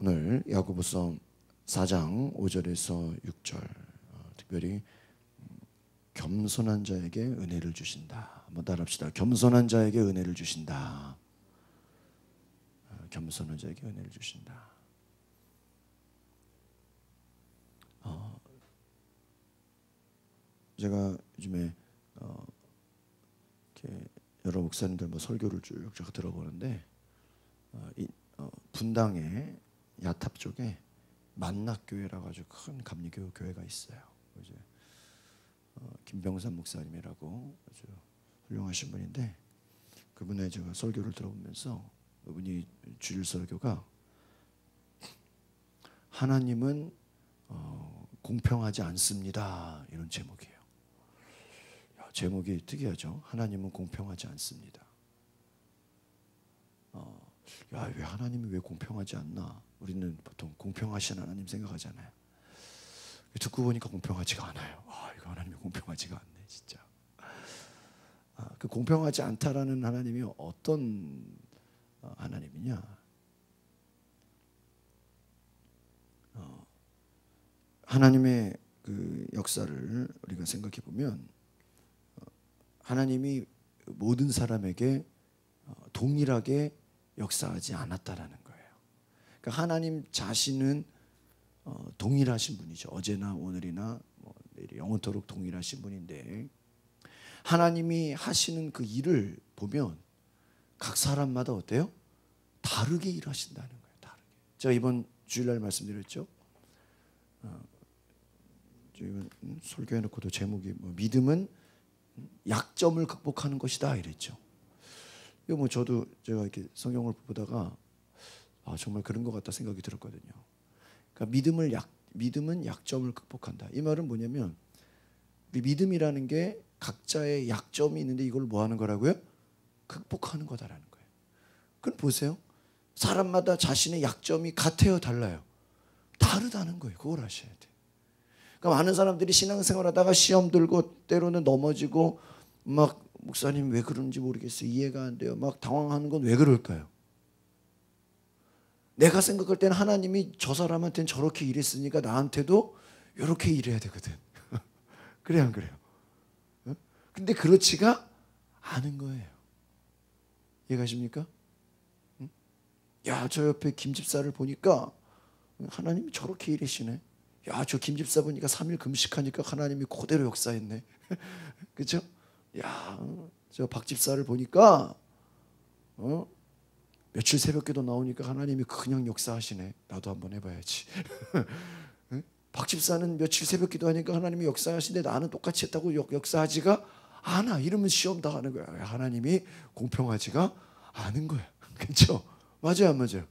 오늘 야고보서 4장 5절에서 6절 특별히 겸손한 자에게 은혜를 주신다. 한번 따라합시다. 겸손한 자에게 은혜를 주신다. 겸손한 자에게 은혜를 주신다. 제가 요즘에 이렇게 여러 목사님들 뭐 설교를 쭉 들어보는데 분당의 야탑 쪽에 만낙교회라고 아주 큰 감리교 교회가 있어요. 이제 김병산 목사님이라고 아주 훌륭하신 분인데 그분의 제가 설교를 들어보면서 그분이 주일 설교가 하나님은 공평하지 않습니다 이런 제목이에요. 제목이 특이하죠. 하나님은 공평하지 않습니다. 왜 하나님이 왜 공평하지 않나? 우리는 보통 공평하신 하나님 생각하잖아요. 듣고 보니까 공평하지가 않아요. 이거 하나님이 공평하지가 않네, 진짜. 그 공평하지 않다라는 하나님이 어떤 하나님이냐? 하나님의 그 역사를 우리가 생각해 보면 하나님이 모든 사람에게 동일하게 역사하지 않았다라는 거예요. 그러니까 하나님 자신은 동일하신 분이죠. 어제나 오늘이나 내일 영원토록 동일하신 분인데 하나님이 하시는 그 일을 보면 각 사람마다 어때요? 다르게 일하신다는 거예요. 다르게. 제가 이번 주일날 말씀드렸죠. 이번 설교해놓고도 제목이 믿음은 약점을 극복하는 것이다 이랬죠. 이거 뭐 저도 제가 이렇게 성경을 보다가 정말 그런 것 같다 생각이 들었거든요. 그러니까 믿음은 약점을 극복한다. 이 말은 뭐냐면 우리 믿음이라는 게 각자의 약점이 있는데 이걸 뭐 하는 거라고요? 극복하는 거다라는 거예요. 그럼 보세요. 사람마다 자신의 약점이 같아요, 달라요? 다르다는 거예요. 그걸 아셔야 돼요. 그러니까 많은 사람들이 신앙생활하다가 시험 들고 때로는 넘어지고 막 목사님 왜 그런지 모르겠어요. 이해가 안 돼요. 막 당황하는 건 왜 그럴까요? 내가 생각할 때는 하나님이 저 사람한테는 저렇게 일했으니까 나한테도 이렇게 일해야 되거든. 그래 안 그래요? 근데 그렇지가 않은 거예요. 이해가십니까? 야, 저 옆에 김집사를 보니까 하나님이 저렇게 일하시네. 야, 저 김집사 보니까 3일 금식하니까 하나님이 그대로 역사했네. 그렇죠? 야, 저 박집사를 보니까 며칠 새벽기도 나오니까 하나님이 그냥 역사하시네. 나도 한번 해봐야지. 박집사는 며칠 새벽기도 하니까 하나님이 역사하시는데 나는 똑같이 했다고 역사하지가 않아. 이러면 시험 당하는 거야. 하나님이 공평하지가 않은 거야. 그렇죠? 맞아요, 안 맞아요?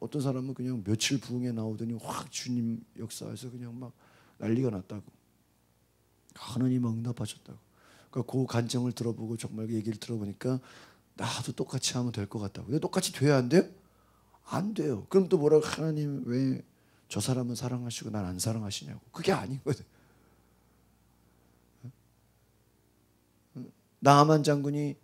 어떤 사람은 그냥 며칠 부흥에 나오더니 확 주님 역사에서 그냥 막 난리가 났다고. 하나님 응답하셨다고. 그러니까 그 간증을 들어보고 정말 얘기를 들어보니까 나도 똑같이 하면 될 것 같다고. 근데 똑같이 돼야 안 돼요? 안 돼요. 그럼 또 뭐라고? 하나님 왜 저 사람은 사랑하시고 난 안 사랑하시냐고. 그게 아니거든. 나아만 장군이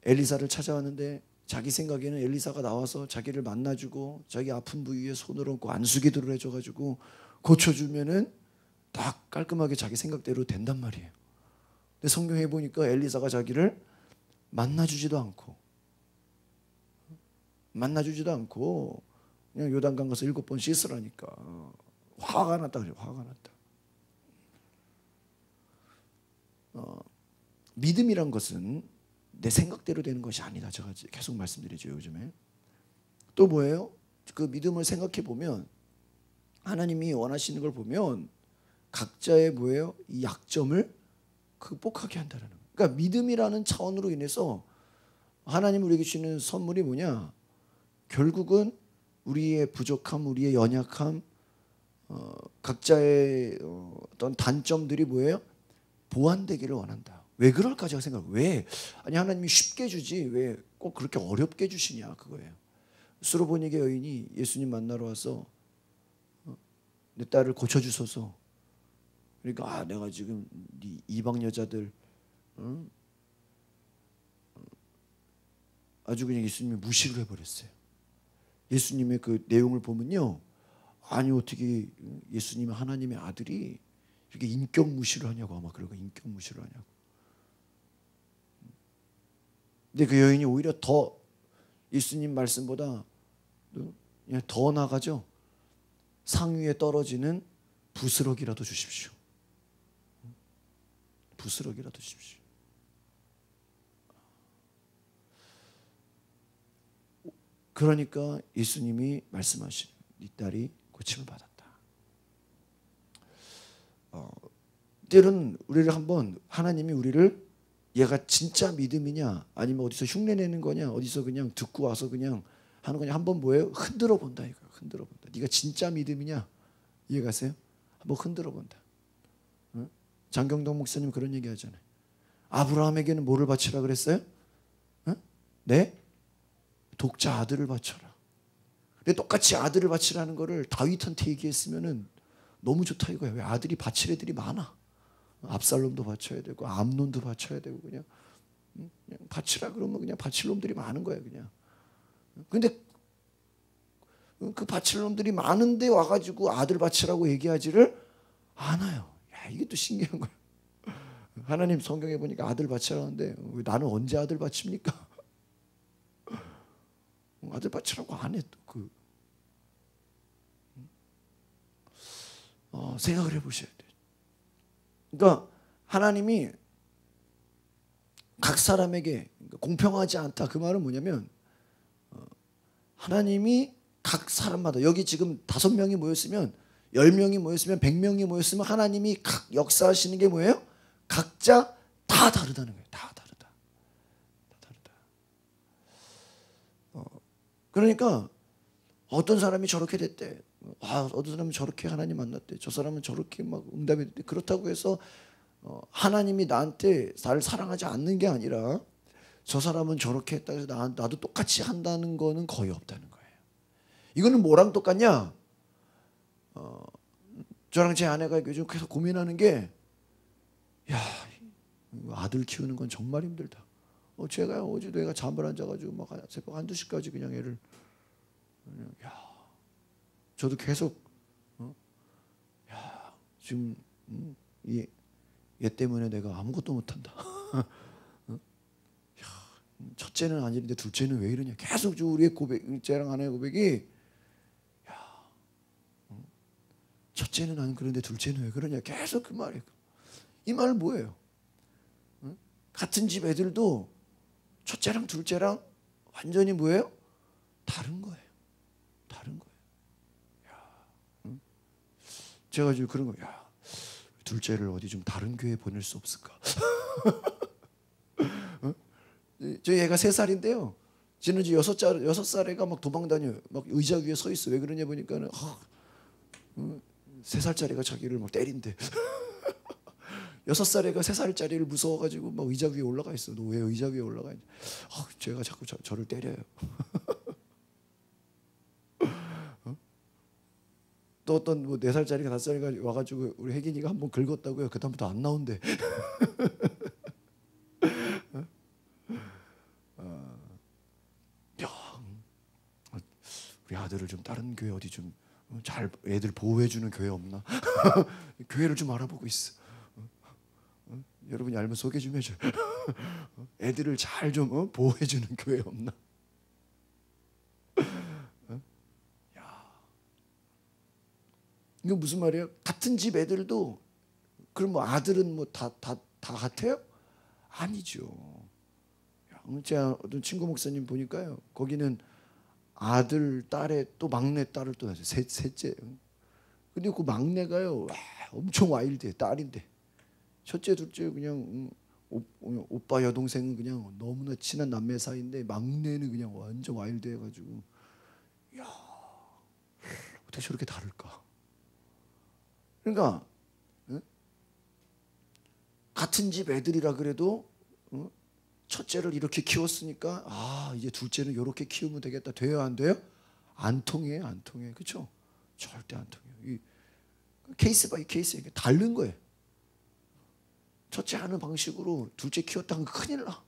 엘리사를 찾아왔는데 자기 생각에는 엘리사가 나와서 자기를 만나주고 자기 아픈 부위에 손을 얹고 안수기도를 해줘가지고 고쳐주면은 딱 깔끔하게 자기 생각대로 된단 말이에요. 근데 성경에 보니까 엘리사가 자기를 만나주지도 않고 그냥 요단강 가서 7번 씻으라니까 화가 났다 그래요. 화가 났다. 믿음이란 것은 내 생각대로 되는 것이 아니다. 제가 계속 말씀드리죠. 요즘에 또 뭐예요? 그 믿음을 생각해 보면 하나님이 원하시는 걸 보면 각자의 뭐예요? 이 약점을 극복하게 한다는 거예요. 그러니까 믿음이라는 차원으로 인해서 하나님 우리에게 주시는 선물이 뭐냐? 결국은 우리의 부족함, 우리의 연약함, 각자의 어떤 단점들이 뭐예요? 보완되기를 원한다. 왜 그럴까 제가 생각해요. 왜? 아니 하나님이 쉽게 주지 왜 꼭 그렇게 어렵게 주시냐 그거예요. 수로보니게 여인이 예수님 만나러 와서 내 딸을 고쳐주소서. 그러니까 내가 지금 이방 여자들 아주 그냥 예수님이 무시를 해버렸어요. 예수님의 그 내용을 보면요, 아니 어떻게 예수님 하나님의 아들이 이렇게 인격 무시를 하냐고, 아마 그러고 인격 무시를 하냐고. 근데 그 여인이 오히려 더 예수님 말씀보다 그냥 더 나가죠. 상위에 떨어지는 부스럭이라도 주십시오. 부스럭이라도 주십시오. 그러니까 예수님이 말씀하시는, 네 딸이 고침을 받았다. 때로는 우리를 한번, 하나님이 우리를 얘가 진짜 믿음이냐 아니면 어디서 흉내내는 거냐, 어디서 그냥 듣고 와서 그냥 하는 거냐, 한번 뭐예요? 흔들어 본다 이거. 흔들어 본다. 네가 진짜 믿음이냐, 이해가세요? 한번 흔들어 본다. 응? 장경동 목사님 그런 얘기 하잖아요. 아브라함에게는 뭐를 바치라 그랬어요? 응? 네? 독자 아들을 바쳐라. 근데 똑같이 아들을 바치라는 거를 다윗한테 얘기했으면은 너무 좋다 이거야. 왜? 아들이 바칠 애들이 많아. 압살롬도 바쳐야 되고 암논도 바쳐야 되고 그냥 바치라 그러면 그냥 바칠 놈들이 많은 거야 그냥. 근데 그 바칠 놈들이 많은데 와가지고 아들 바치라고 얘기하지를 않아요. 야, 이게 또 신기한 거야. 하나님 성경에 보니까 아들 바치라는데 왜 나는 언제 아들 바칩니까? 아들 바치라고 안 해. 또 그 생각을 해보셔야 돼요. 그러니까 하나님이 각 사람에게 공평하지 않다, 그 말은 뭐냐면 하나님이 각 사람마다, 여기 지금 5명이 모였으면 10명이 모였으면 100명이 모였으면 하나님이 각 역사하시는 게 뭐예요? 각자 다 다르다는 거예요. 다 다르다. 다 다르다. 그러니까 어떤 사람이 저렇게 됐대. 어떤 사람은 저렇게 하나님 만났대. 저 사람은 저렇게 막 응답이 됐대. 그렇다고 해서 하나님이 나한테 나를 사랑하지 않는 게 아니라 저 사람은 저렇게 했다 해서 나도 똑같이 한다는 거는 거의 없다는 거예요. 이거는 뭐랑 똑같냐? 저랑 제 아내가 요즘 계속 고민하는 게, 야, 아들 키우는 건 정말 힘들다. 제가 어제도 애가 잠을 안 자가지고 막 새벽 1~2시까지 그냥 애를, 야, 저도 계속 야, 지금 얘 때문에 내가 아무것도 못한다. 첫째는 아닌데 둘째는 왜 이러냐. 계속 우리의 고백, 쟤랑 아내의 고백이, 야, 첫째는 안 그런데 둘째는 왜 그러냐. 계속 그 말이에요. 이 말은 뭐예요? 같은 집 애들도 첫째랑 둘째랑 완전히 뭐예요? 다른 거예요. 다른 거예요. 야, 제가 지금 그런 거예요. 야, 둘째를 어디 좀 다른 교회 보낼 수 없을까? 저희 애가 3살인데요. 지는 이제 6살 애가 막 도망다녀요. 막 의자 위에 서 있어. 왜 그러냐 보니까는 3살짜리가 자기를 막 때린대. 6살 애가 3살짜리를 무서워가지고 막 의자 위에 올라가 있어. 너 왜 의자 위에 올라가 있냐? 제가 자꾸 저를 때려요. 또 어떤 뭐 4살짜리가 5살짜리가 와가지고 우리 혜gin이가 한번 긁었다고요. 그 다음부터 안 나온대. 우리 아들을 좀 다른 교회 어디 좀 잘 애들 보호해주는 교회 없나? 교회를 좀 알아보고 있어. 여러분이 알면 소개 좀 해줘. 애들을 잘 좀 보호해주는 교회 없나? 야, 이거 무슨 말이에요? 같은 집 애들도 그럼 뭐 아들은 뭐 다 같아요? 아니죠. 제가 어떤 친구 목사님 보니까요, 거기는 아들, 딸에 또 막내 딸을 또 낳았어요. 셋째. 근데 그 막내가요, 엄청 와일드해. 딸인데. 첫째, 둘째 그냥 오빠 여동생은 그냥 너무나 친한 남매 사이인데 막내는 그냥 완전 와일드해가지고, 야, 어떻게 저렇게 다를까? 그러니까 같은 집 애들이라 그래도 첫째를 이렇게 키웠으니까 이제 둘째는 이렇게 키우면 되겠다. 돼요, 안 돼요? 안 통해요, 안 통해. 그렇죠? 절대 안 통해요. 케이스 바이 케이스 다른 거예요. 첫째 하는 방식으로 둘째 키웠다면 큰일 나.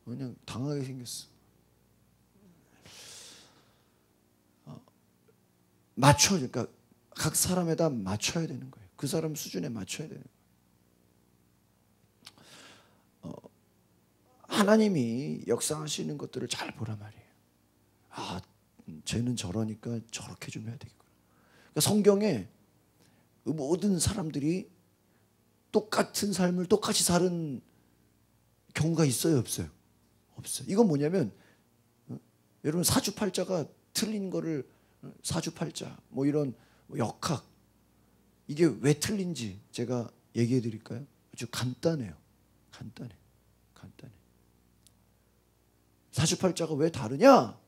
그냥 당하게 생겼어. 그러니까 각 사람에다 맞춰야 되는 거예요. 그 사람 수준에 맞춰야 되는 거예요. 하나님이 역사하시는 것들을 잘 보란 말이에요. 아, 쟤는 저러니까 저렇게 좀 해야 되겠구나. 그러니까 성경에 모든 사람들이 똑같은 삶을 똑같이 사는 경우가 있어요, 없어요? 없어요. 이건 뭐냐면 여러분 사주팔자가 틀린 거를 사주팔자 뭐 이런 역학 이게 왜 틀린지 제가 얘기해 드릴까요? 아주 간단해요. 간단해. 사주팔자가 왜 다르냐?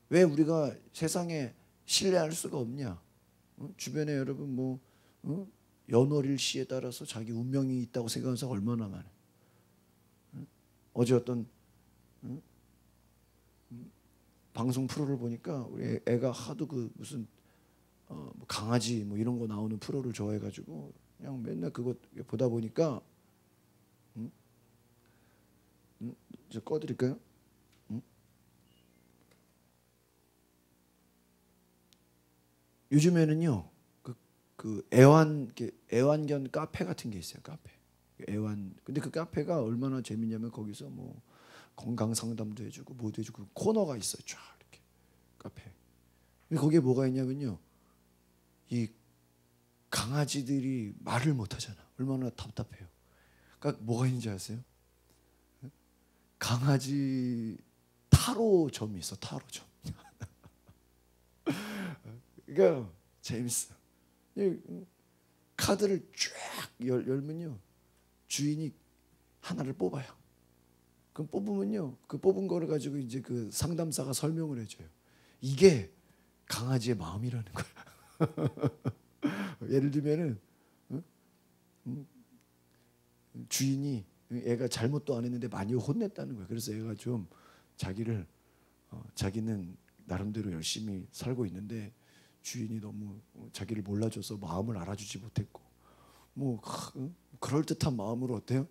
왜 우리가 세상에 신뢰할 수가 없냐? 주변에 여러분 뭐 연월일시에 따라서 자기 운명이 있다고 생각하는 사람 얼마나 많아요. 어제 어떤 방송 프로를 보니까 우리 애가 하도 그 무슨 뭐 강아지 뭐 이런 거 나오는 프로를 좋아해가지고 그냥 맨날 그거 보다 보니까 저 꺼드릴까요? 요즘에는요 그 애완견 카페 같은 게 있어요. 카페 근데 그 카페가 얼마나 재밌냐면 거기서 뭐 건강 상담도 해주고 뭐도 해주고 코너가 있어요. 쫙 이렇게 카페. 근데 거기에 뭐가 있냐면요 이 강아지들이 말을 못 하잖아. 얼마나 답답해요. 그러니까 뭐가 있는지 아세요? 강아지 타로점이 있어. 타로점. 그러니까 재밌어. 카드를 쫙 열면요 주인이 하나를 뽑아요. 그럼 뽑으면요 그 뽑은 거를 가지고 이제 그 상담사가 설명을 해줘요. 이게 강아지의 마음이라는 거야. 예를 들면은 주인이 애가 잘못도 안 했는데 많이 혼냈다는 거야. 그래서 애가 좀 자기는 나름대로 열심히 살고 있는데 주인이 너무 자기를 몰라줘서 마음을 알아주지 못했고 뭐 그럴듯한 마음으로 어때요?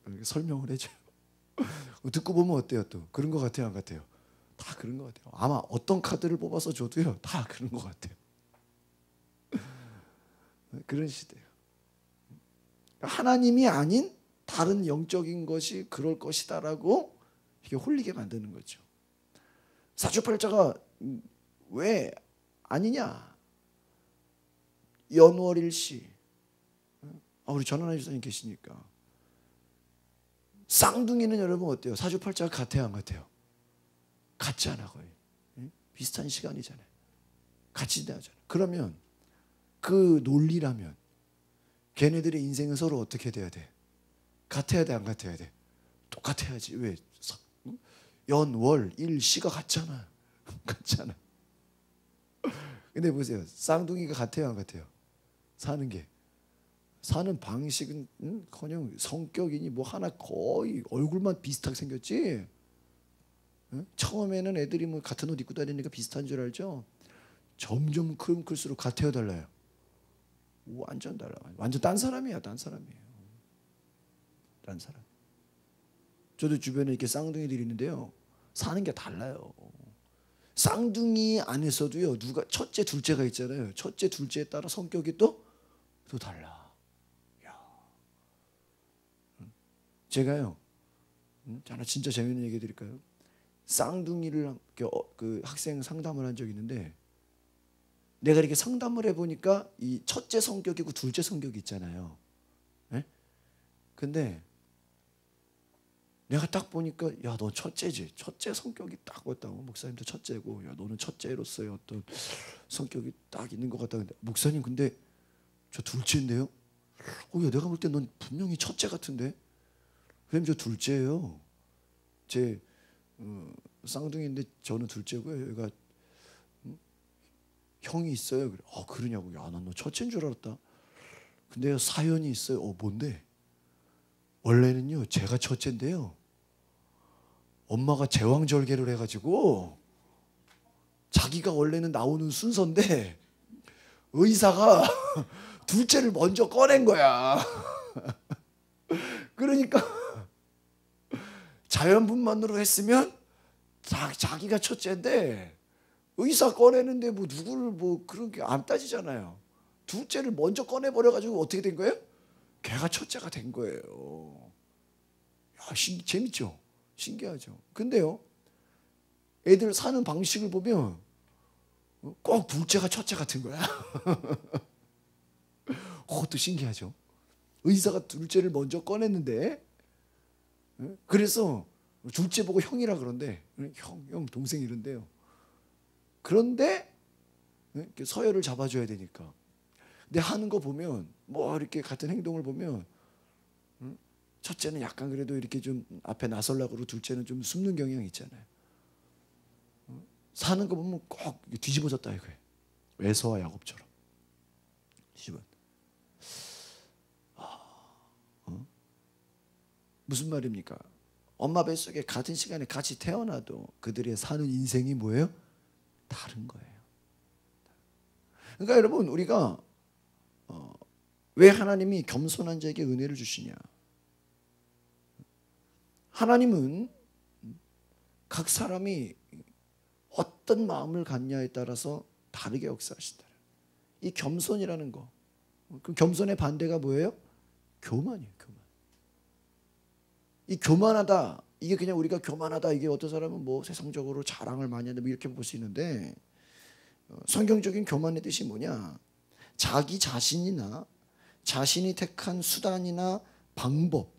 이렇게 설명을 해줘요. 듣고 보면 어때요? 또 그런 것 같아요, 안 같아요? 다 그런 것 같아요. 아마 어떤 카드를 뽑아서 줘도요 다 그런 것 같아요. 그런 시대예요. 하나님이 아닌 다른 영적인 것이 그럴 것이다라고 이게 홀리게 만드는 거죠. 사주팔자가 왜 아니냐? 연월일시. 우리 전하나 집사님 계시니까. 쌍둥이는 여러분 어때요? 사주팔자가 같아요, 안 같아요? 같지 않아 거의. 비슷한 시간이잖아요. 같이 지나잖아요. 그러면 그 논리라면 걔네들의 인생은 서로 어떻게 돼야 돼? 같아야 돼, 안 같아야 돼? 똑같아야지. 왜? 연월 일시가 같잖아. 같잖아. 근데 보세요. 쌍둥이가 같아요, 안 같아요? 사는 방식은 커녕 성격이니 뭐 하나 거의 얼굴만 비슷하게 생겼지. 처음에는 애들이 뭐 같은 옷 입고 다니니까 비슷한 줄 알죠. 점점 크면 클수록 같아요, 달라요? 완전 달라. 완전 딴 사람이에요. 딴 사람이에요. 딴 사람. 저도 주변에 이렇게 쌍둥이들이 있는데요. 사는 게 달라요. 쌍둥이 안에서도요. 누가 첫째, 둘째가 있잖아요. 첫째, 둘째에 따라 성격이 또 달라. 야. 제가요. 하나 진짜 재밌는 얘기 드릴까요? 쌍둥이를 그 학생 상담을 한 적이 있는데 내가 이렇게 상담을 해보니까 이 첫째 성격이고 둘째 성격이 있잖아요. 네? 근데 내가 딱 보니까 야, 너 첫째지. 첫째 성격이 딱 왔다고. 목사님도 첫째고 야, 너는 첫째로서의 어떤 성격이 딱 있는 것 같다. 근데 목사님 근데 저 둘째인데요? 야, 내가 볼 때 넌 분명히 첫째 같은데? 그럼 저 둘째예요. 제 쌍둥이인데 저는 둘째고요. 얘가 형이 있어요. 그래. 그러냐고. 야, 난 너 첫째인 줄 알았다. 근데 사연이 있어요. 뭔데? 원래는요, 제가 첫째인데요. 엄마가 제왕절개를 해가지고 자기가 원래는 나오는 순서인데 의사가 둘째를 먼저 꺼낸 거야. 그러니까 자연분만으로 했으면 자기가 첫째인데 의사 꺼내는데 뭐 누구를 뭐 그런 게 안 따지잖아요. 둘째를 먼저 꺼내버려가지고 어떻게 된 거예요? 걔가 첫째가 된 거예요. 야, 재밌죠? 신기하죠? 근데요, 애들 사는 방식을 보면 꼭 둘째가 첫째 같은 거야. 그것도 신기하죠? 의사가 둘째를 먼저 꺼냈는데, 그래서 둘째 보고 형이라 그런데, 형, 동생 이런데요. 그런데 서열을 잡아줘야 되니까. 근데 하는 거 보면 뭐 이렇게 같은 행동을 보면 첫째는 약간 그래도 이렇게 좀 앞에 나서려고 그러고 둘째는 좀 숨는 경향이 있잖아요. 사는 거 보면 꼭 뒤집어졌다 이거예요. 에서와 야곱처럼. 뒤집어. 무슨 말입니까? 엄마 뱃속에 같은 시간에 같이 태어나도 그들의 사는 인생이 뭐예요? 다른 거예요. 그러니까 여러분, 우리가 왜 하나님이 겸손한 자에게 은혜를 주시냐? 하나님은 각 사람이 어떤 마음을 갖냐에 따라서 다르게 역사하시다. 이 겸손이라는 거, 그 겸손의 반대가 뭐예요? 교만이에요. 교만. 이 교만하다, 이게 그냥 우리가 교만하다, 이게 어떤 사람은 뭐 세상적으로 자랑을 많이 한다 뭐 이렇게 볼 수 있는데, 성경적인 교만의 뜻이 뭐냐? 자기 자신이나 자신이 택한 수단이나 방법.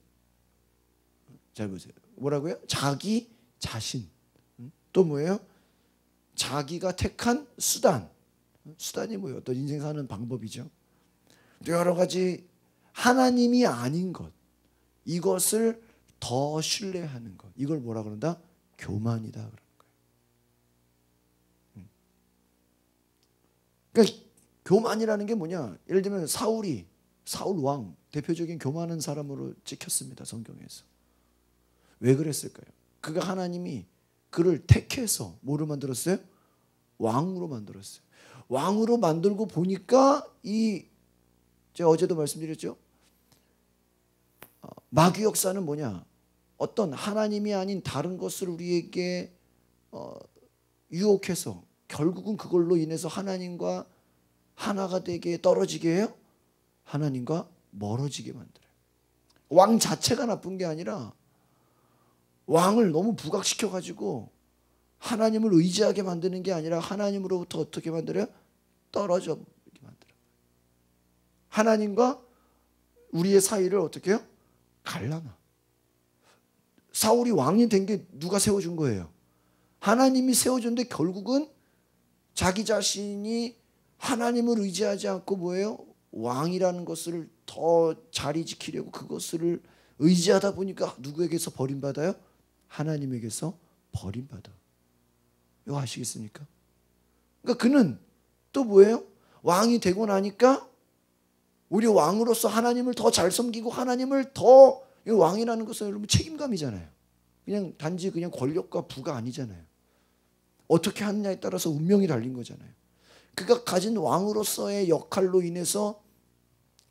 잘 보세요. 뭐라고요? 자기 자신. 또 뭐예요? 자기가 택한 수단. 수단이 뭐예요? 어떤 인생 사는 방법이죠. 또 여러 가지 하나님이 아닌 것, 이것을 더 신뢰하는 것, 이걸 뭐라 그런다? 교만이다 그러는 거예요. 그러니까 교만이라는 게 뭐냐? 예를 들면 사울 왕 대표적인 교만한 사람으로 찍혔습니다. 성경에서. 왜 그랬을까요? 그가 하나님이 그를 택해서 뭐로 만들었어요? 왕으로 만들었어요. 왕으로 만들고 보니까 제가 어제도 말씀드렸죠. 마귀 역사는 뭐냐? 어떤 하나님이 아닌 다른 것을 우리에게 유혹해서 결국은 그걸로 인해서 하나님과 하나가 되게 떨어지게 해요. 하나님과 멀어지게 만들어요. 왕 자체가 나쁜 게 아니라 왕을 너무 부각시켜가지고 하나님을 의지하게 만드는 게 아니라 하나님으로부터 어떻게 만들어요? 떨어져 버리게 만들어요. 하나님과 우리의 사이를 어떻게 해요? 갈라놔. 사울이 왕이 된 게 누가 세워준 거예요? 하나님이 세워줬는데 결국은 자기 자신이 하나님을 의지하지 않고 뭐예요? 왕이라는 것을 더 자리 지키려고 그것을 의지하다 보니까 누구에게서 버림받아요? 하나님에게서 버림받아. 이거 아시겠습니까? 그러니까 그는 또 뭐예요? 왕이 되고 나니까 우리 왕으로서 하나님을 더 잘 섬기고 하나님을 더, 왕이라는 것은 여러분 책임감이잖아요. 그냥 단지 그냥 권력과 부가 아니잖아요. 어떻게 하느냐에 따라서 운명이 달린 거잖아요. 그가 가진 왕으로서의 역할로 인해서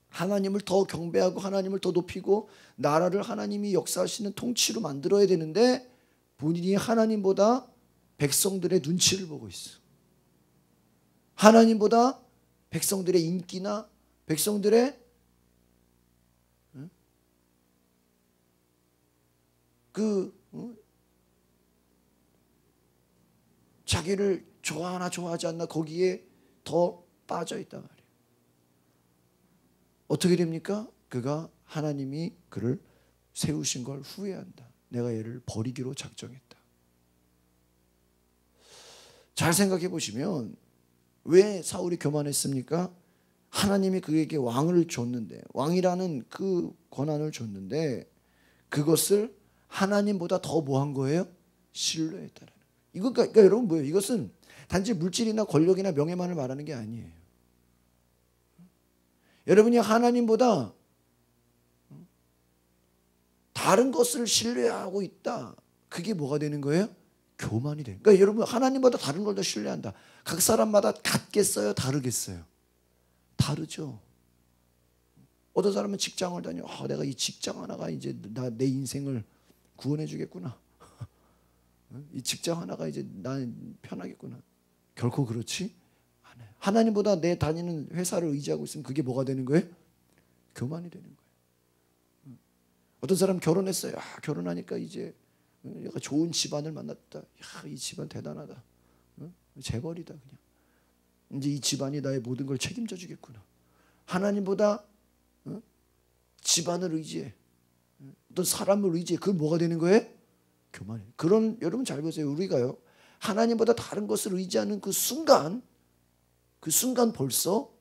하나님을 더 경배하고 하나님을 더 높이고 나라를 하나님이 역사하시는 통치로 만들어야 되는데 본인이 하나님보다 백성들의 눈치를 보고 있어. 하나님보다 백성들의 인기나 백성들의 자기를 좋아하나 좋아하지 않나 거기에 더 빠져 있단 말이에요. 어떻게 됩니까? 그가 하나님이 그를 세우신 걸 후회한다. 내가 얘를 버리기로 작정했다. 잘 생각해 보시면 왜 사울이 교만했습니까? 하나님이 그에게 왕을 줬는데, 왕이라는 그 권한을 줬는데 그것을 하나님보다 더 뭐 한 거예요? 신뢰했다라는 거예요. 그러니까 여러분 뭐예요? 이것은 단지 물질이나 권력이나 명예만을 말하는 게 아니에요. 여러분이 하나님보다 다른 것을 신뢰하고 있다. 그게 뭐가 되는 거예요? 교만이 돼요. 그러니까 여러분 하나님보다 다른 걸 더 신뢰한다. 각 사람마다 같겠어요? 다르겠어요? 다르죠. 어떤 사람은 직장을 다녀. 내가 이 직장 하나가 이제 내 인생을 구원해 주겠구나. 이 직장 하나가 이제 난 편하겠구나. 결코 그렇지 않아요. 하나님보다 내 다니는 회사를 의지하고 있으면 그게 뭐가 되는 거예요? 교만이 되는 거예요. 어떤 사람 결혼했어요. 결혼하니까 이제 약간 좋은 집안을 만났다. 이 집안 대단하다. 재벌이다 그냥. 이제 이 집안이 나의 모든 걸 책임져 주겠구나. 하나님보다 집안을 의지해. 어떤 사람을 의지해. 그건 뭐가 되는 거예요? 교만이. 그런 여러분 잘 보세요. 우리가요. 하나님보다 다른 것을 의지하는 그 순간 벌써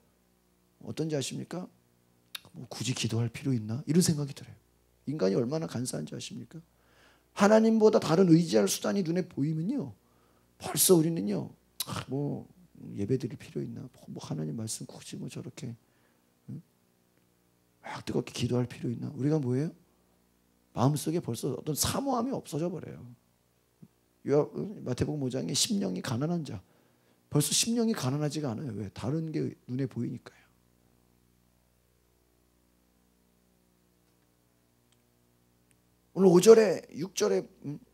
어떤지 아십니까? 뭐 굳이 기도할 필요 있나? 이런 생각이 들어요. 인간이 얼마나 간사한지 아십니까? 하나님보다 다른 의지할 수단이 눈에 보이면요. 벌써 우리는요. 뭐 예배 드릴 필요 있나? 뭐 하나님 말씀 굳이 뭐 저렇게 막 뜨겁게 기도할 필요 있나? 우리가 뭐예요? 마음속에 벌써 어떤 사모함이 없어져 버려요. 마태복음 5장에 심령이 가난한 자. 벌써 심령이 가난하지가 않아요. 왜? 다른 게 눈에 보이니까요. 오늘 5절에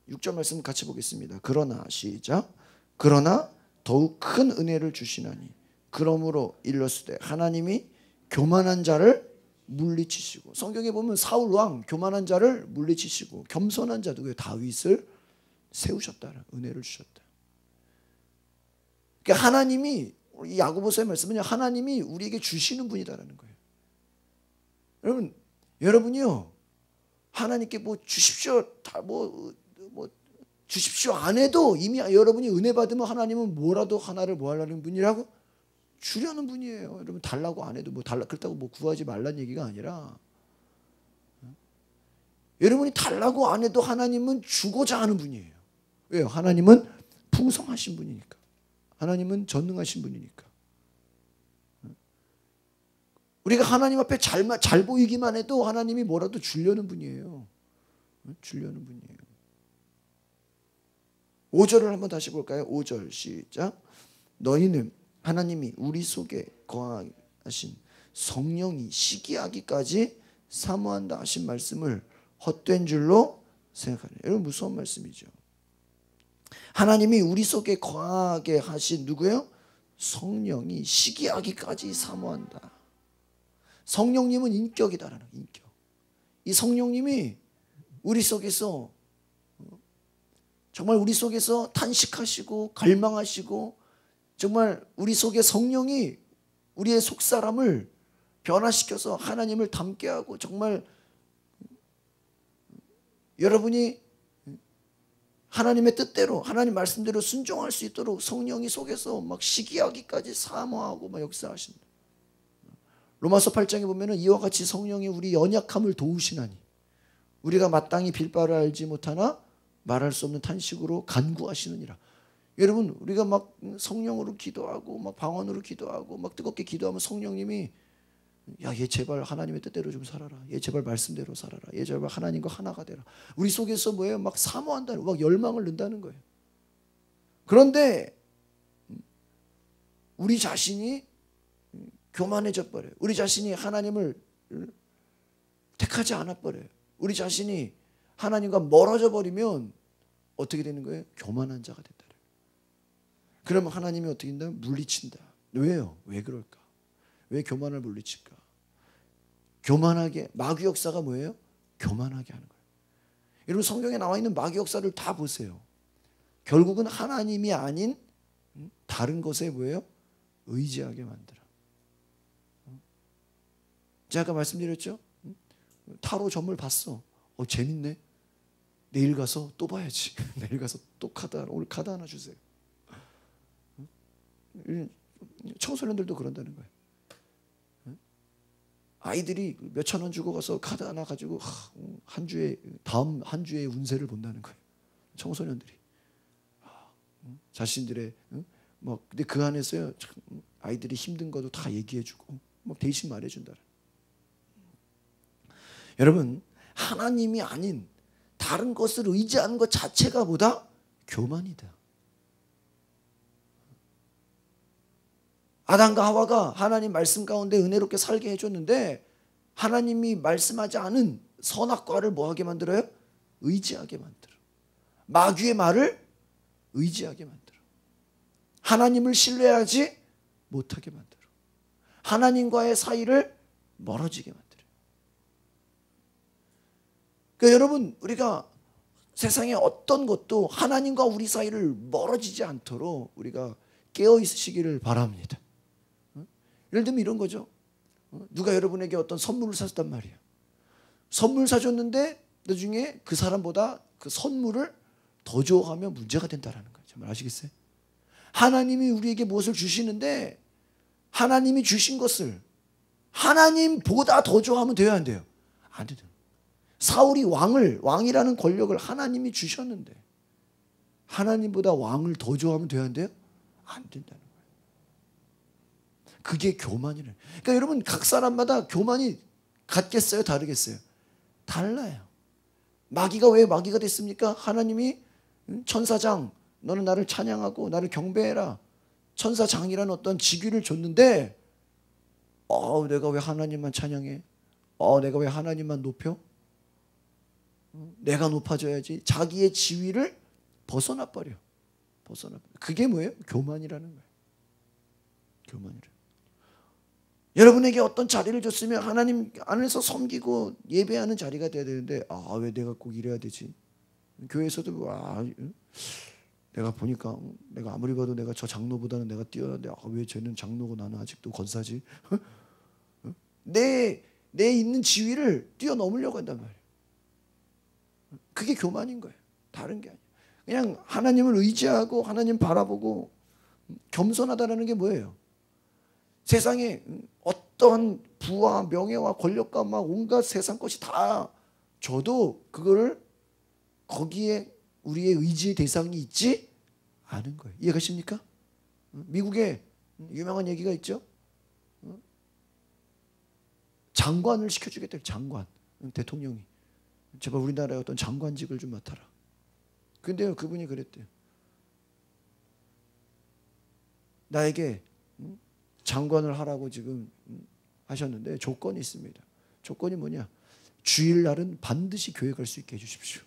6절 말씀 같이 보겠습니다. 그러나 시작. 그러나 더욱 큰 은혜를 주시나니 그러므로 일렀으되 하나님이 교만한 자를 물리치시고, 성경에 보면 사울 왕 교만한 자를 물리치시고 겸손한 자 누구예요? 다윗을 세우셨다. 은혜를 주셨다. 그러니까 하나님이, 이 야고보서의 말씀은 하나님이 우리에게 주시는 분이다라는 거예요. 여러분이요 하나님께 뭐 주십시오 주십시오 안 해도 이미 여러분이 은혜 받으면 하나님은 뭐라도 하나를 뭐 하려는 분이라고? 주려는 분이에요. 여러분 달라고 안 해도 뭐 그렇다고 뭐 구하지 말란 얘기가 아니라, 여러분이 달라고 안 해도 하나님은 주고자 하는 분이에요. 왜요? 하나님은 풍성하신 분이니까. 하나님은 전능하신 분이니까. 우리가 하나님 앞에 잘 보이기만 해도 하나님이 뭐라도 주려는 분이에요. 주려는 분이에요. 5절을 한번 다시 볼까요? 5절 시작. 너희는 하나님이 우리 속에 거하신 성령이 시기하기까지 사모한다 하신 말씀을 헛된 줄로 생각하네. 여러분 무서운 말씀이죠. 하나님이 우리 속에 거하게 하신 누구예요? 성령이 시기하기까지 사모한다. 성령님은 인격이다라는 인격. 이 성령님이 우리 속에서 정말 우리 속에서 탄식하시고 갈망하시고, 정말 우리 속에 성령이 우리의 속사람을 변화시켜서 하나님을 닮게 하고, 정말 여러분이 하나님의 뜻대로 하나님 말씀대로 순종할 수 있도록 성령이 속에서 막 시기하기까지 사모하고 막 역사하신다. 로마서 8장에 보면은 이와 같이 성령이 우리 연약함을 도우시나니 우리가 마땅히 빌 바를 알지 못하나 말할 수 없는 탄식으로 간구하시느니라. 여러분 우리가 막 성령으로 기도하고 막 방언으로 기도하고 막 뜨겁게 기도하면 성령님이 야, 얘 제발 하나님의 뜻대로 좀 살아라. 얘 제발 말씀대로 살아라. 얘 제발 하나님과 하나가 되라. 우리 속에서 뭐예요? 막 사모한다는, 막 열망을 넣는다는 거예요. 그런데 우리 자신이 교만해져 버려요. 우리 자신이 하나님을 택하지 않아 버려요. 우리 자신이 하나님과 멀어져 버리면 어떻게 되는 거예요? 교만한 자가 된다. 그러면 하나님이 어떻게 된다? 물리친다. 왜요? 왜 그럴까? 왜 교만을 물리칠까? 교만하게, 마귀 역사가 뭐예요? 교만하게 하는 거예요. 여러분 성경에 나와 있는 마귀 역사를 다 보세요. 결국은 하나님이 아닌 다른 것에 뭐예요? 의지하게 만들어. 제가 아까 말씀드렸죠? 타로 점을 봤어. 재밌네. 내일 가서 또 봐야지. 내일 가서 또 오늘 카드 하나 주세요. 청소년들도 그런다는 거예요. 아이들이 몇천 원 주고 가서 카드 하나 가지고 다음 한 주의 운세를 본다는 거예요. 청소년들이 자신들의 근데 그 안에서요 아이들이 힘든 것도 다 얘기해주고 막 대신 말해준다. 여러분 하나님이 아닌 다른 것을 의지하는 것 자체가 보다 교만이다. 아담과 하와가 하나님 말씀 가운데 은혜롭게 살게 해줬는데 하나님이 말씀하지 않은 선악과를 뭐하게 만들어요? 의지하게 만들어. 마귀의 말을 의지하게 만들어. 하나님을 신뢰하지 못하게 만들어. 하나님과의 사이를 멀어지게 만들어요. 그러니까 여러분, 우리가 세상의 어떤 것도 하나님과 우리 사이를 멀어지지 않도록 우리가 깨어 있으시기를 바랍니다. 예를 들면 이런 거죠. 누가 여러분에게 어떤 선물을 사줬단 말이에요. 선물 사줬는데 나중에 그 사람보다 그 선물을 더 좋아하면 문제가 된다는 거예요. 정말 아시겠어요? 하나님이 우리에게 무엇을 주시는데 하나님이 주신 것을 하나님보다 더 좋아하면 돼요, 안 돼요? 안 돼요. 사울이 왕이라는 권력을 하나님이 주셨는데 하나님보다 왕을 더 좋아하면 돼요, 안 돼요? 안 된다는 거예요. 그게 교만이래요. 그러니까 여러분, 각 사람마다 교만이 같겠어요, 다르겠어요? 달라요. 마귀가 왜 마귀가 됐습니까? 하나님이 천사장, 너는 나를 찬양하고 나를 경배해라, 천사장이라는 어떤 직위를 줬는데 내가 왜 하나님만 찬양해? 내가 왜 하나님만 높여? 내가 높아져야지. 자기의 지위를 벗어나 버려. 그게 뭐예요? 교만이라는 거예요. 교만이래. 여러분에게 어떤 자리를 줬으면 하나님 안에서 섬기고 예배하는 자리가 돼야 되는데 왜 내가 꼭 이래야 되지? 교회에서도 내가 보니까 내가 아무리 봐도 내가 저 장로보다는 내가 뛰어난데 왜 쟤는 장로고 나는 아직도 권사지? 내 있는 지위를 뛰어넘으려고 한단 말이에요. 그게 교만인 거예요. 다른 게 아니에요. 그냥 하나님을 의지하고 하나님 바라보고 겸손하다는 게 뭐예요? 세상에 어떠한 부와 명예와 권력과 막 온갖 세상 것이 다 줘도 그거를 거기에 우리의 의지의 대상이 있지 않은 거예요. 이해가십니까? 미국에 유명한 얘기가 있죠. 장관을 시켜주겠다. 장관. 대통령이 제발 우리나라의 어떤 장관직을 좀 맡아라. 근데요, 그분이 그랬대요. 나에게 장관을 하라고 지금 하셨는데 조건이 있습니다. 조건이 뭐냐? 주일날은 반드시 교회 갈 수 있게 해주십시오.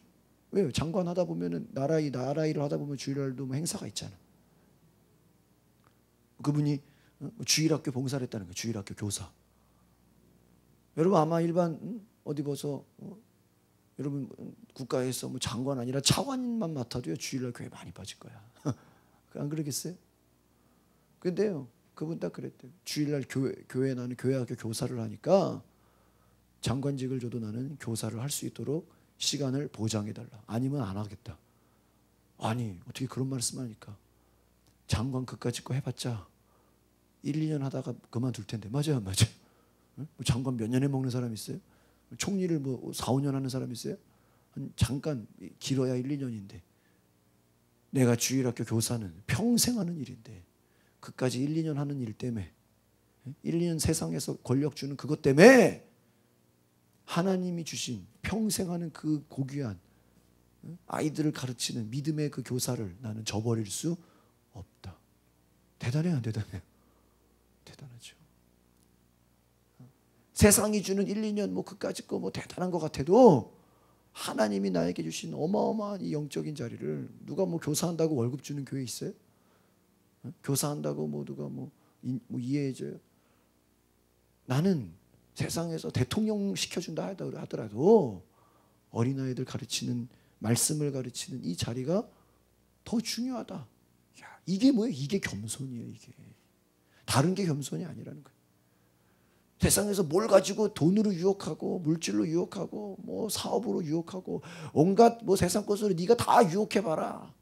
왜요? 장관 하다 보면은 나라 일을 하다 보면 주일날도 뭐 행사가 있잖아. 그분이 주일학교 봉사를 했다는 거예요. 주일학교 교사. 여러분 아마 일반 어디 봐서 여러분 국가에서 뭐 장관 아니라 차관만 맡아도요 주일날 교회 많이 빠질 거야. 안 그러겠어요? 근데요 그분 딱 그랬대요. 주일날 교회 나는 교회학교 교사를 하니까 장관직을 줘도 나는 교사를 할 수 있도록 시간을 보장해달라. 아니면 안 하겠다. 아니 어떻게 그런 말씀하니까 장관 그까짓 거 해봤자 1, 2년 하다가 그만둘 텐데. 맞아요, 맞아요. 장관 몇 년에 먹는 사람 있어요? 총리를 뭐 4, 5년 하는 사람 있어요? 잠깐 길어야 1, 2년인데 내가 주일학교 교사는 평생 하는 일인데 그까지 1, 2년 하는 일 때문에 1, 2년 세상에서 권력 주는 그것 때문에 하나님이 주신 평생 하는 그 고귀한 아이들을 가르치는 믿음의 그 교사를 나는 저버릴 수 없다. 대단해요, 안 대단해요? 대단하죠. 세상이 주는 1, 2년 뭐 그까짓 거 뭐 대단한 것 같아도 하나님이 나에게 주신 어마어마한 이 영적인 자리를 누가 뭐 교사한다고 월급 주는 교회 있어요? 교사한다고 뭐 누가 뭐 이해해줘요? 나는 세상에서 대통령 시켜준다 하더라도 어린아이들 가르치는 말씀을 가르치는 이 자리가 더 중요하다. 야, 이게 뭐예요? 이게 겸손이에요. 이게 다른 게 겸손이 아니라는 거예요. 세상에서 뭘 가지고 돈으로 유혹하고 물질로 유혹하고 뭐 사업으로 유혹하고 온갖 뭐 세상 것으로 네가 다 유혹해봐라.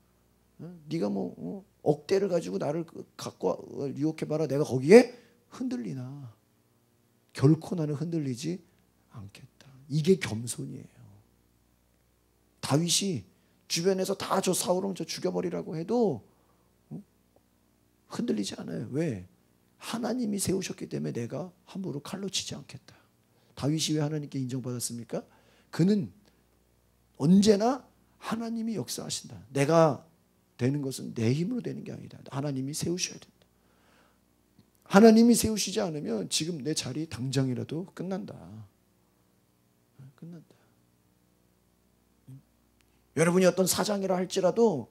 네가 뭐 억대를 가지고 나를 갖고 유혹해봐라. 내가 거기에 흔들리나? 결코 나는 흔들리지 않겠다. 이게 겸손이에요. 다윗이 주변에서 다 저 사울은 저 죽여버리라고 해도 흔들리지 않아요. 왜? 하나님이 세우셨기 때문에 내가 함부로 칼로 치지 않겠다. 다윗이 왜 하나님께 인정받았습니까? 그는 언제나 하나님이 역사하신다. 내가 되는 것은 내 힘으로 되는 게 아니다. 하나님이 세우셔야 된다. 하나님이 세우시지 않으면 지금 내 자리 당장이라도 끝난다. 끝난다. 여러분이 어떤 사장이라 할지라도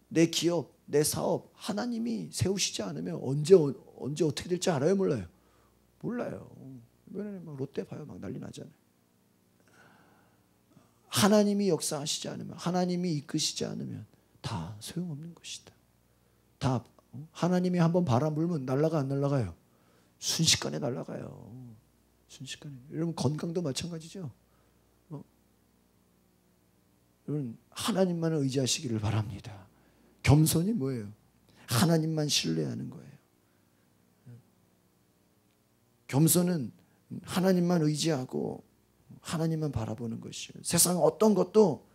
내 기업, 내 사업 하나님이 세우시지 않으면 언제 어떻게 될지 알아요, 몰라요? 몰라요. 이번에 막 롯데 봐요, 막 난리 나잖아요. 하나님이 역사하시지 않으면, 하나님이 이끄시지 않으면 다 소용없는 것이다. 다 하나님이 한번 바람 불면 날아가 안 날아가요? 순식간에 날아가요. 순식간에. 여러분 건강도 마찬가지죠. 여러분 하나님만을 의지하시기를 바랍니다. 겸손이 뭐예요? 하나님만 신뢰하는 거예요. 겸손은 하나님만 의지하고 하나님만 바라보는 것이에요. 세상 어떤 것도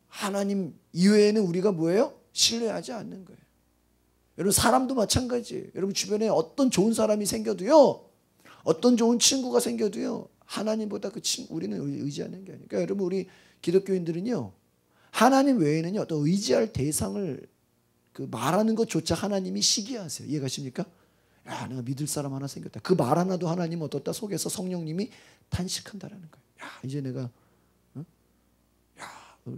하나님 이외에는 우리가 뭐예요? 신뢰하지 않는 거예요. 여러분 사람도 마찬가지예요. 여러분 주변에 어떤 좋은 사람이 생겨도요, 어떤 좋은 친구가 생겨도요, 하나님보다 그 우리는 의지하는 게 아니에요. 그러니까 여러분 우리 기독교인들은요, 하나님 외에는요 어떤 의지할 대상을 말하는 것조차 하나님이 시기하세요. 이해가십니까? 야, 내가 믿을 사람 하나 생겼다. 그 말 하나도 하나님 어떻다? 속에서 성령님이 탄식한다라는 거예요. 야, 이제 내가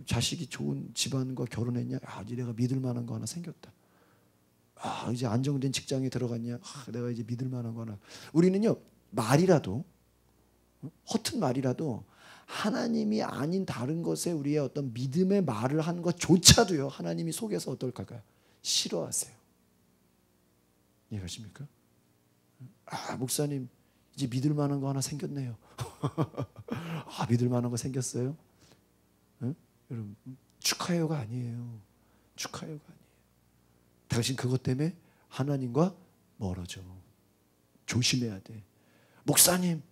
자식이 좋은 집안과 결혼했냐? 야, 이제 내가 믿을 만한 거 하나 생겼다. 아, 이제 안정된 직장에 들어갔냐? 아, 내가 이제 믿을 만한 거 하나. 우리는요 말이라도 허튼 말이라도 하나님이 아닌 다른 것에 우리의 어떤 믿음의 말을 하는 것조차도요 하나님이 속에서 어떨까요? 싫어하세요. 이해가십니까? 아, 목사님 이제 믿을 만한 거 하나 생겼네요. 아, 믿을 만한 거 생겼어요? 응? 여러분 축하해요가 아니에요. 축하해요가 아니에요. 당신 그것 때문에 하나님과 멀어져. 조심해야 돼. 목사님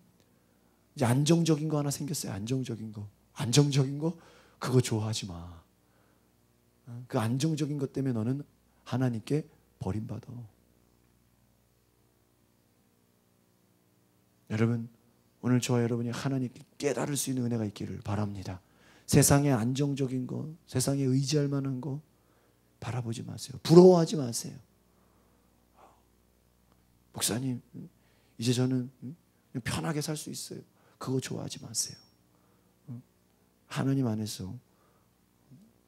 이제 안정적인 거 하나 생겼어요. 안정적인 거. 안정적인 거 그거 좋아하지 마. 그 안정적인 것 때문에 너는 하나님께 버림받아. 여러분 오늘 저와 여러분이 하나님께 깨달을 수 있는 은혜가 있기를 바랍니다. 세상의 안정적인 거, 세상에 의지할 만한 거 바라보지 마세요. 부러워하지 마세요. 목사님 이제 저는 편하게 살 수 있어요. 그거 좋아하지 마세요. 하나님 안에서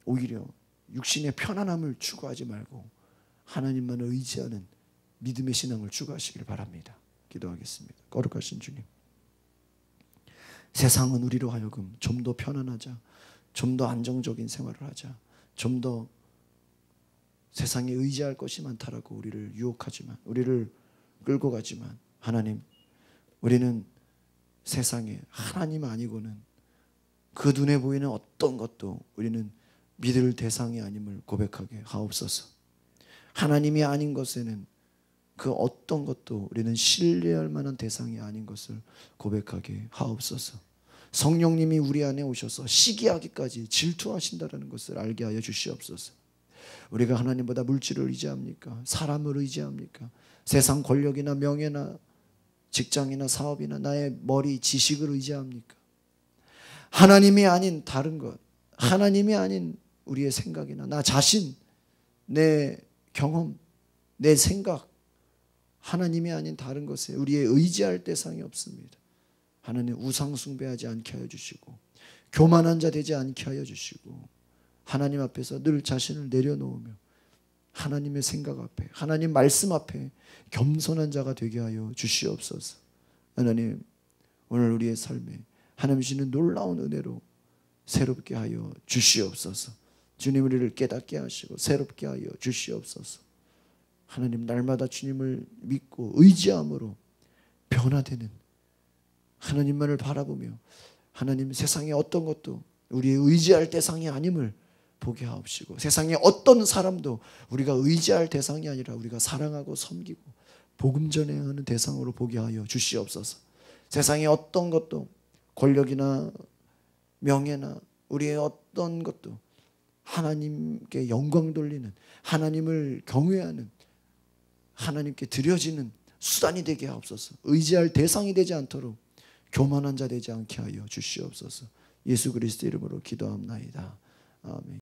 오히려 육신의 편안함을 추구하지 말고 하나님만을 의지하는 믿음의 신앙을 추구하시길 바랍니다. 기도하겠습니다. 거룩하신 주님, 세상은 우리로 하여금 좀 더 편안하자, 좀 더 안정적인 생활을 하자, 좀 더 세상에 의지할 것이 많다라고 우리를 유혹하지만, 우리를 끌고 가지만, 하나님 우리는 세상에 하나님 아니고는 그 눈에 보이는 어떤 것도 우리는 믿을 대상이 아님을 고백하게 하옵소서. 하나님이 아닌 것에는 그 어떤 것도 우리는 신뢰할 만한 대상이 아닌 것을 고백하게 하옵소서. 성령님이 우리 안에 오셔서 시기하기까지 질투하신다는 것을 알게 하여 주시옵소서. 우리가 하나님보다 물질을 의지합니까? 사람을 의지합니까? 세상 권력이나 명예나 직장이나 사업이나 나의 머리, 지식을 의지합니까? 하나님이 아닌 다른 것, 하나님이 아닌 우리의 생각이나 나 자신, 내 경험, 내 생각, 하나님이 아닌 다른 것에 우리의 의지할 대상이 없습니다. 하나님 우상 숭배하지 않게 하여 주시고 교만한 자 되지 않게 하여 주시고 하나님 앞에서 늘 자신을 내려놓으며 하나님의 생각 앞에, 하나님 말씀 앞에 겸손한 자가 되게 하여 주시옵소서. 하나님 오늘 우리의 삶에 하나님 주시는 놀라운 은혜로 새롭게 하여 주시옵소서. 주님 우리를 깨닫게 하시고 새롭게 하여 주시옵소서. 하나님 날마다 주님을 믿고 의지함으로 변화되는 하나님만을 바라보며 하나님 세상의 어떤 것도 우리의 의지할 대상이 아님을 보게 하옵시고 세상의 어떤 사람도 우리가 의지할 대상이 아니라 우리가 사랑하고 섬기고 복음 전해야 하는 대상으로 보게 하여 주시옵소서. 세상의 어떤 것도 권력이나 명예나 우리의 어떤 것도 하나님께 영광 돌리는, 하나님을 경외하는, 하나님께 드려지는 수단이 되게 하옵소서. 의지할 대상이 되지 않도록 교만한 자 되지 않게 하여 주시옵소서. 예수 그리스도 이름으로 기도합나이다. 아멘.